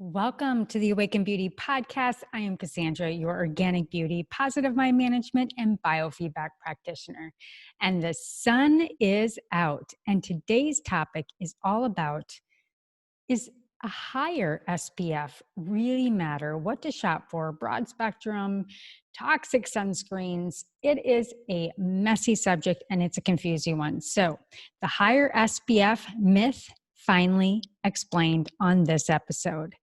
Welcome to the Awaken Beauty podcast. I am Cassandra, your organic beauty, positive mind management, and biofeedback practitioner. And the sun is out. And today's topic is all about, is a higher SPF really matter? What to shop for? Broad spectrum, toxic sunscreens. It is a messy subject and it's a confusing one. So the higher SPF myth finally explained on this episode.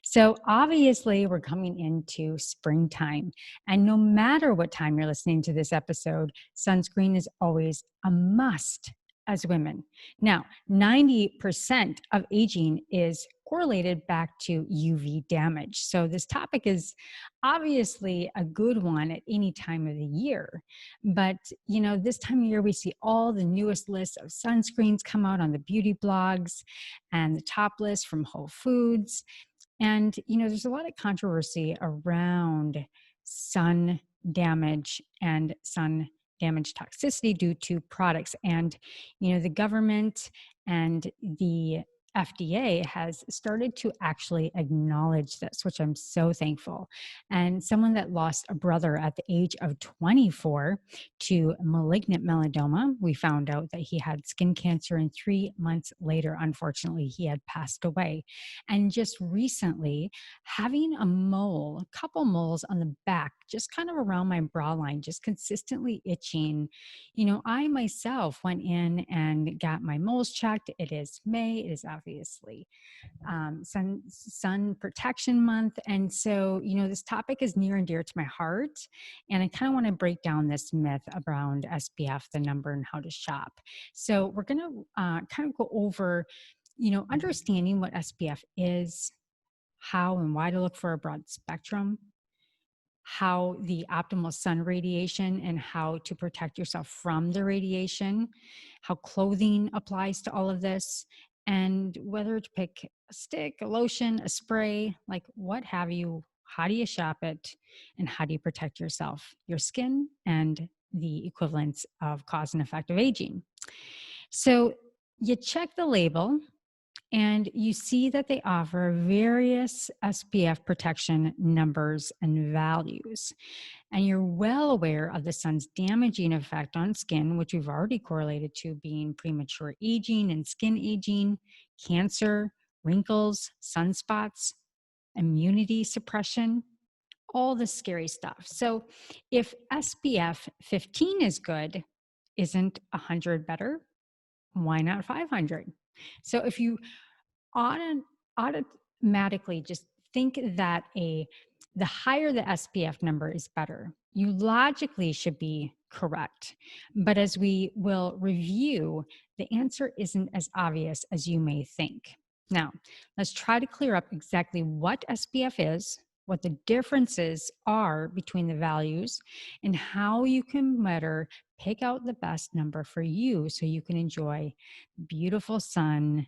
So obviously, we're coming into springtime. And no matter what time you're listening to this episode, sunscreen is always a must as women. Now, 90% of aging is correlated back to UV damage. So this topic is obviously a good one at any time of the year. But, this time of year, we see all the newest lists of sunscreens come out on the beauty blogs and the top list from Whole Foods. And, there's a lot of controversy around sun damage and sun damage toxicity due to products. And, the government and the FDA has started to actually acknowledge this, which I'm so thankful. And someone that lost a brother at the age of 24 to malignant melanoma, we found out that he had skin cancer, and 3 months later, unfortunately, he had passed away. And just recently, having a couple moles on the back, just kind of around my brow line, just consistently itching. I myself went in and got my moles checked. It is May. It is obviously sun protection month. And so, this topic is near and dear to my heart. And I kind of want to break down this myth around SPF, the number, and how to shop. So we're going to kind of go over, understanding what SPF is, how and why to look for a broad spectrum, how the optimal sun radiation and how to protect yourself from the radiation, how clothing applies to all of this, and whether to pick a stick, a lotion, a spray, like what have you, how do you shop it, and how do you protect yourself, your skin, and the equivalents of cause and effect of aging. So you check the label and you see that they offer various SPF protection numbers and values. And you're well aware of the sun's damaging effect on skin, which we've already correlated to being premature aging and skin aging, cancer, wrinkles, sunspots, immunity suppression, all the scary stuff. So if SPF 15 is good, isn't 100 better? Why not 500? So if you automatically just think that the higher the SPF number is better, you logically should be correct. But as we will review, the answer isn't as obvious as you may think. Now, let's try to clear up exactly what SPF is, what the differences are between the values, and how you can better pick out the best number for you so you can enjoy beautiful sun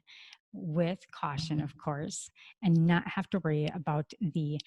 with caution, of course, and not have to worry about the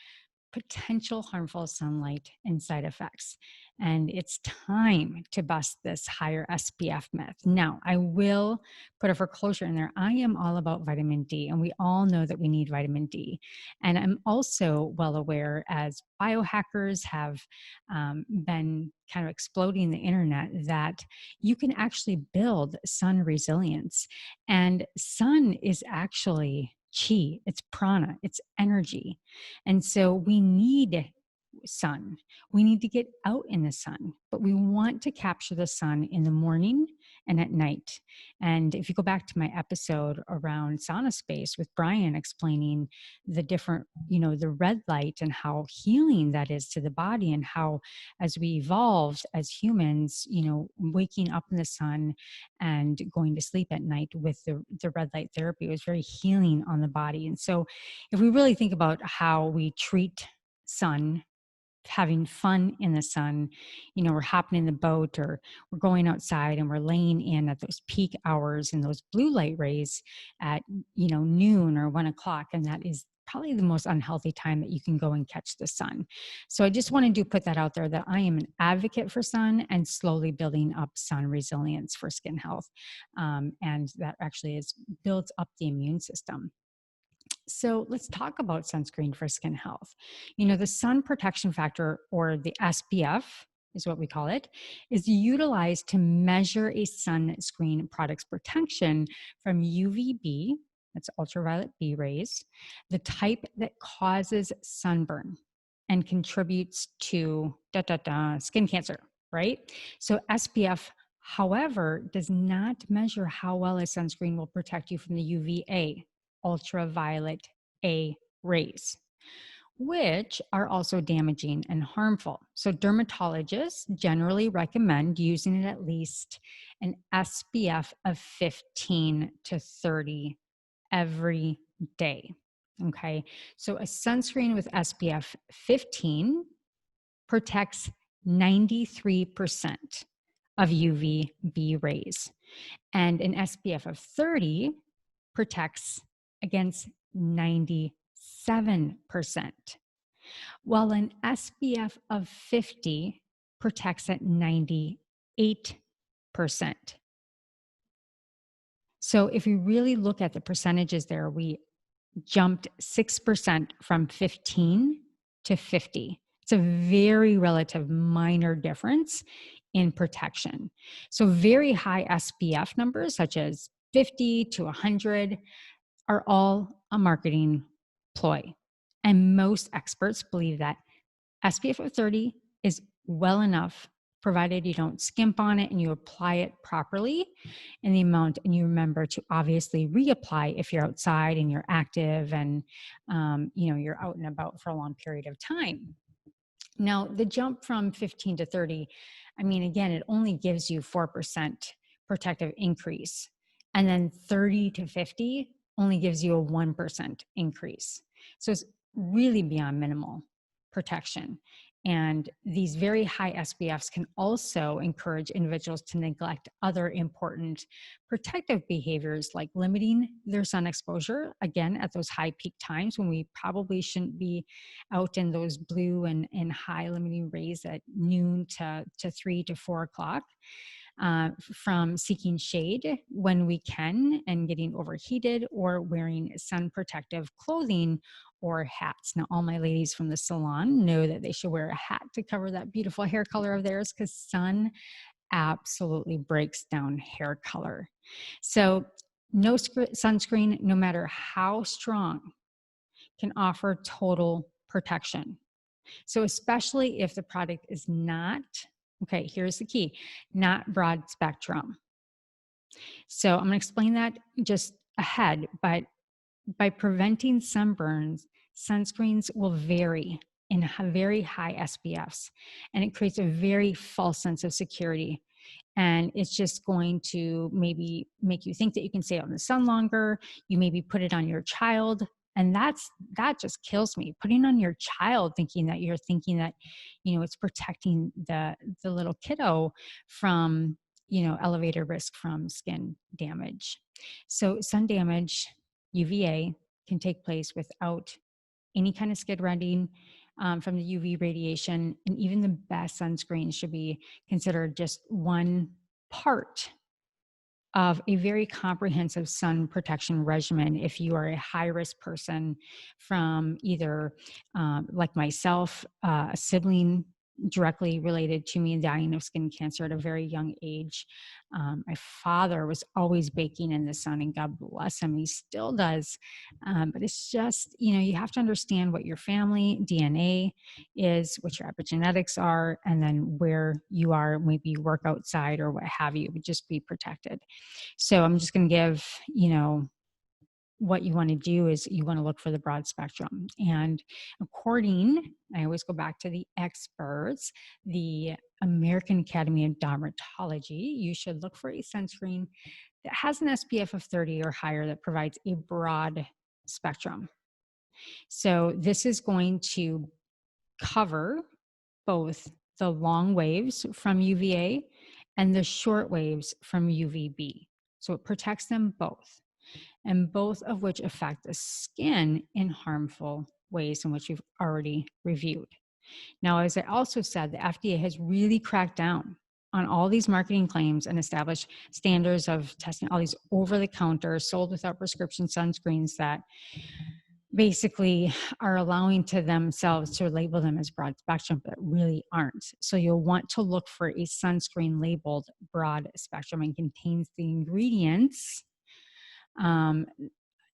potential harmful sunlight and side effects. And it's time to bust this higher SPF myth. Now, I will put a foreclosure in there. I am all about vitamin D, and we all know that we need vitamin D. And I'm also well aware, as biohackers have been kind of exploding the internet, that you can actually build sun resilience. And sun is actually chi, it's prana, it's energy. And so we need sun. We need to get out in the sun, but we want to capture the sun in the morning and at night. And if you go back to my episode around sauna space with Brian explaining the different, the red light and how healing that is to the body, and how as we evolve as humans, waking up in the sun and going to sleep at night with the red light therapy was very healing on the body. And so if we really think about how we treat sun, having fun in the sun, we're hopping in the boat, or we're going outside and we're laying in at those peak hours and those blue light rays at, noon or 1 o'clock. And that is probably the most unhealthy time that you can go and catch the sun. So I just wanted to put that out there, that I am an advocate for sun and slowly building up sun resilience for skin health. And that actually builds up the immune system. So let's talk about sunscreen for skin health. You know, the sun protection factor, or the SPF, is what we call it, is utilized to measure a sunscreen product's protection from UVB, that's ultraviolet B rays, the type that causes sunburn and contributes to skin cancer, right? So SPF, however, does not measure how well a sunscreen will protect you from the UVA, ultraviolet A rays, which are also damaging and harmful. So, dermatologists generally recommend using at least an SPF of 15 to 30 every day. Okay, so a sunscreen with SPF 15 protects 93% of UVB rays, and an SPF of 30 protects against 97%, while an SPF of 50 protects at 98%. So if we really look at the percentages there, we jumped 6% from 15 to 50. It's a very relative minor difference in protection. So very high SPF numbers, such as 50 to 100, are all a marketing ploy. And most experts believe that SPF of 30 is well enough, provided you don't skimp on it and you apply it properly in the amount, and you remember to obviously reapply if you're outside and you're active and you're out and about for a long period of time. Now, the jump from 15 to 30, I mean, again, it only gives you 4% protective increase. And then 30 to 50 only gives you a 1% increase. So it's really beyond minimal protection. And these very high SPFs can also encourage individuals to neglect other important protective behaviors, like limiting their sun exposure, again, at those high peak times when we probably shouldn't be out in those blue and high limiting rays at noon to 3 to 4 o'clock. From seeking shade when we can and getting overheated, or wearing sun protective clothing or hats. Now, all my ladies from the salon know that they should wear a hat to cover that beautiful hair color of theirs, because sun absolutely breaks down hair color. So no sunscreen, no matter how strong, can offer total protection. So especially if the product is not, okay, here's the key, not broad spectrum. So I'm going to explain that just ahead, but by preventing sunburns, sunscreens will vary in very high SPFs, and it creates a very false sense of security. And it's just going to maybe make you think that you can stay out in the sun longer. You maybe put it on your child, and that just kills me. Putting on your child, thinking that it's protecting the little kiddo from elevated risk from skin damage. So sun damage, UVA, can take place without any kind of skid running from the UV radiation, and even the best sunscreen should be considered just one part of a very comprehensive sun protection regimen if you are a high-risk person from either, like myself, a sibling directly related to me dying of skin cancer at a very young age. My father was always baking in the sun, and God bless him, he still does. But it's just, you have to understand what your family DNA is, what your epigenetics are, and then where you are, maybe you work outside or what have you, but just be protected. So I'm just going to give, what you want to do is you want to look for the broad spectrum. And I always go back to the experts, the American Academy of Dermatology, you should look for a sunscreen that has an SPF of 30 or higher that provides a broad spectrum. So this is going to cover both the long waves from UVA and the short waves from UVB. So it protects them both, and both of which affect the skin in harmful ways in which we've already reviewed. Now, as I also said, the FDA has really cracked down on all these marketing claims and established standards of testing all these over-the-counter, sold without prescription sunscreens that basically are allowing to themselves to label them as broad spectrum, but really aren't. So you'll want to look for a sunscreen labeled broad spectrum and contains the ingredients um,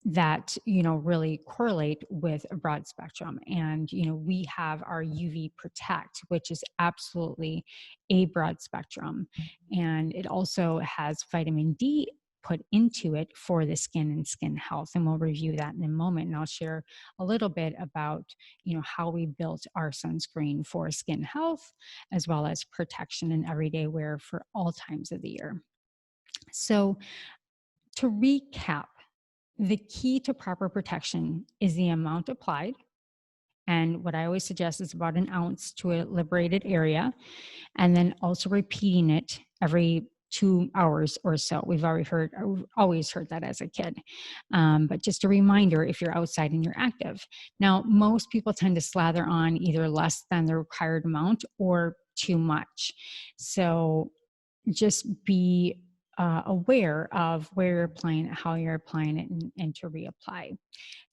that really correlate with a broad spectrum. And we have our UV Protect, which is absolutely a broad spectrum, and it also has vitamin D put into it for the skin and skin health, and we'll review that in a moment. And I'll share a little bit about how we built our sunscreen for skin health as well as protection and everyday wear for all times of the year. So to recap, the key to proper protection is the amount applied. And what I always suggest is about an ounce to a liberated area. And then also repeating it every 2 hours or so. We've always heard that as a kid. But just a reminder, if you're outside and you're active. Now, most people tend to slather on either less than the required amount or too much. So just be aware of where you're applying it, how you're applying it, and to reapply.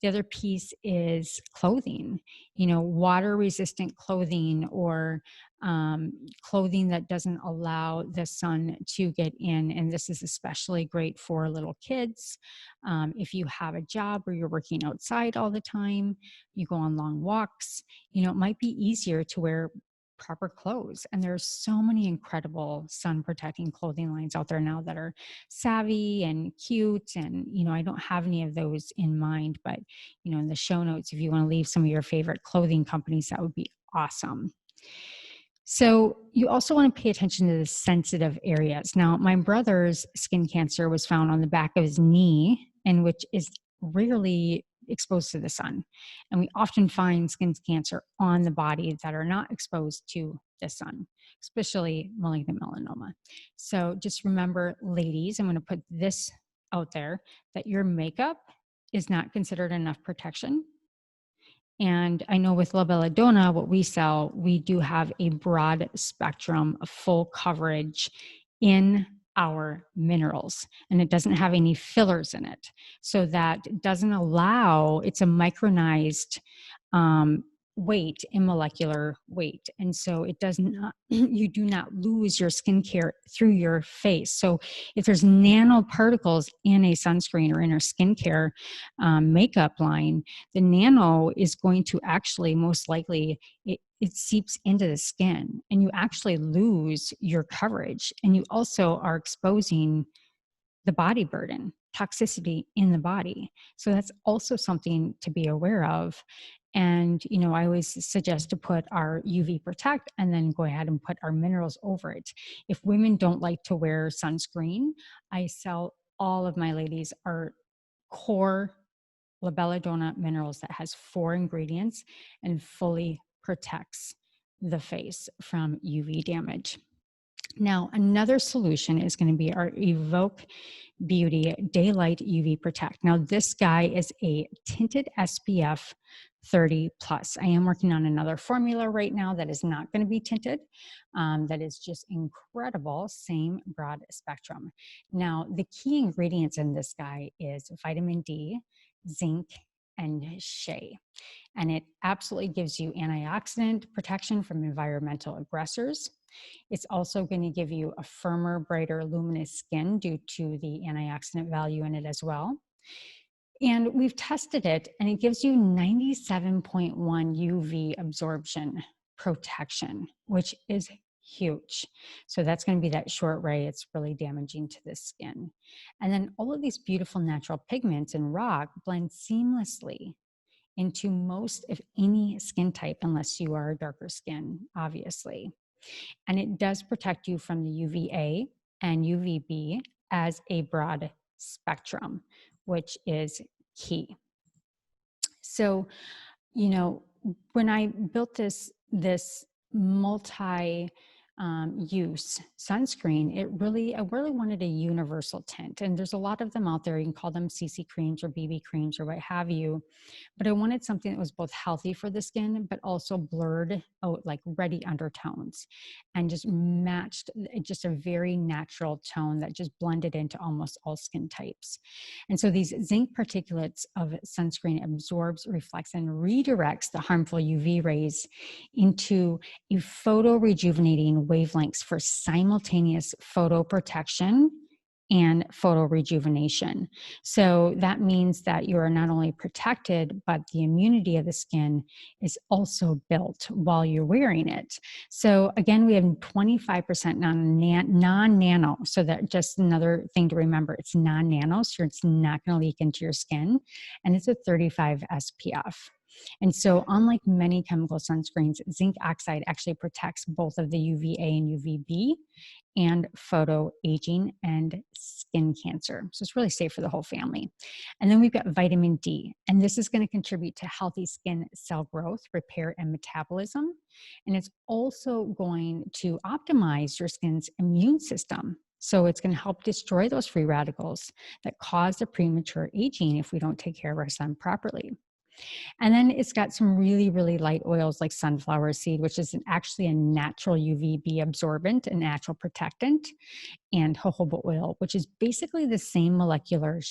The other piece is clothing, water resistant clothing, or clothing that doesn't allow the sun to get in. And this is especially great for little kids. If you have a job where you're working outside all the time, you go on long walks, it might be easier to wear proper clothes. And there's so many incredible sun protecting clothing lines out there now that are savvy and cute. And, I don't have any of those in mind, but, in the show notes, if you want to leave some of your favorite clothing companies, that would be awesome. So you also want to pay attention to the sensitive areas. Now, my brother's skin cancer was found on the back of his knee, and which is rarely exposed to the sun. And we often find skin cancer on the body that are not exposed to the sun, especially malignant melanoma. So just remember, ladies, I'm going to put this out there, that your makeup is not considered enough protection. And I know with La Belladonna, what we sell, we do have a broad spectrum of full coverage in our minerals, and it doesn't have any fillers in it. So that doesn't allow, it's a micronized weight in molecular weight. And so it does not, you do not lose your skincare through your face. So if there's nanoparticles in a sunscreen or in our skincare makeup line, the nano is going to actually most likely, it seeps into the skin, and you actually lose your coverage. And you also are exposing the body burden, toxicity in the body. So that's also something to be aware of. And, I always suggest to put our UV Protect and then go ahead and put our minerals over it. If women don't like to wear sunscreen, I sell all of my ladies our core La Belladonna minerals that has 4 ingredients and fully protects the face from UV damage. Now, another solution is going to be our Evoke Beauty Daylight UV Protect. Now, this guy is a tinted SPF 30 plus. I am working on another formula right now that is not going to be tinted. That is just incredible, same broad spectrum. Now, the key ingredients in this guy is vitamin D, zinc, and shea. And it absolutely gives you antioxidant protection from environmental aggressors. It's also going to give you a firmer, brighter, luminous skin due to the antioxidant value in it as well. And we've tested it, and it gives you 97.1 UV absorption protection, which is huge. So that's going to be that short ray. It's really damaging to the skin. And then all of these beautiful natural pigments and rock blend seamlessly into most of any skin type, unless you are a darker skin, obviously. And it does protect you from the UVA and UVB as a broad spectrum, which is key. So, when I built this multi use sunscreen, I really wanted a universal tint. And there's a lot of them out there. You can call them CC creams or BB creams or what have you. But I wanted something that was both healthy for the skin, but also blurred out like ready undertones and just matched just a very natural tone that just blended into almost all skin types. And so these zinc particulates of sunscreen absorbs, reflects, and redirects the harmful UV rays into a photo rejuvenating wavelengths for simultaneous photo protection and photo rejuvenation. So that means that you are not only protected, but the immunity of the skin is also built while you're wearing it. So again, we have 25% non-nano. So that just another thing to remember, it's non-nano, so it's not going to leak into your skin. And it's a 35 SPF. And so unlike many chemical sunscreens, zinc oxide actually protects both of the UVA and UVB and photo aging and skin cancer. So it's really safe for the whole family. And then we've got vitamin D, and this is going to contribute to healthy skin cell growth, repair, and metabolism. And it's also going to optimize your skin's immune system. So it's going to help destroy those free radicals that cause the premature aging if we don't take care of our sun properly. And then it's got some really, really light oils like sunflower seed, which is actually a natural UVB absorbent, a natural protectant, and jojoba oil, which is basically the same molecular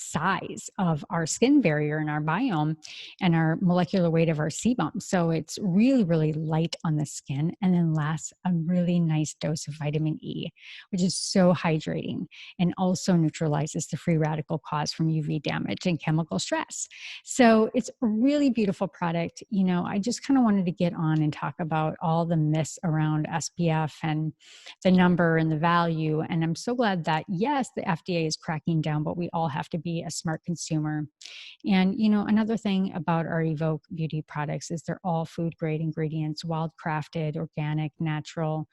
size of our skin barrier and our biome and our molecular weight of our sebum. So it's really, really light on the skin. And then last, a really nice dose of vitamin E, which is so hydrating and also neutralizes the free radical caused from UV damage and chemical stress. So it's a really beautiful product. You know, I just kind of wanted to get on and talk about all the myths around SPF and the number and the value. And I'm so glad that, yes, the FDA is cracking down, but we all have to be a smart consumer. And, you know, another thing about our Evoke beauty products is they're all food grade ingredients, wild crafted, organic, natural,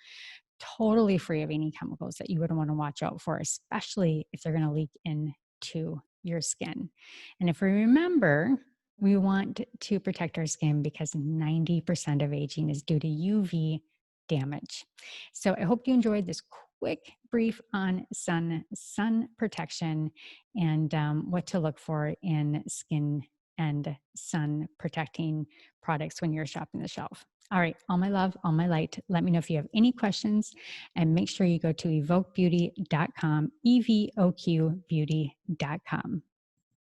totally free of any chemicals that you would want to watch out for, especially if they're going to leak into your skin. And if we remember, we want to protect our skin because 90% of aging is due to UV damage. So I hope you enjoyed this quick brief on sun protection and what to look for in skin and sun protecting products when you're shopping the shelf. All right, all my love, all my light. Let me know if you have any questions and make sure you go to evokebeauty.com, EVOQ beauty.com.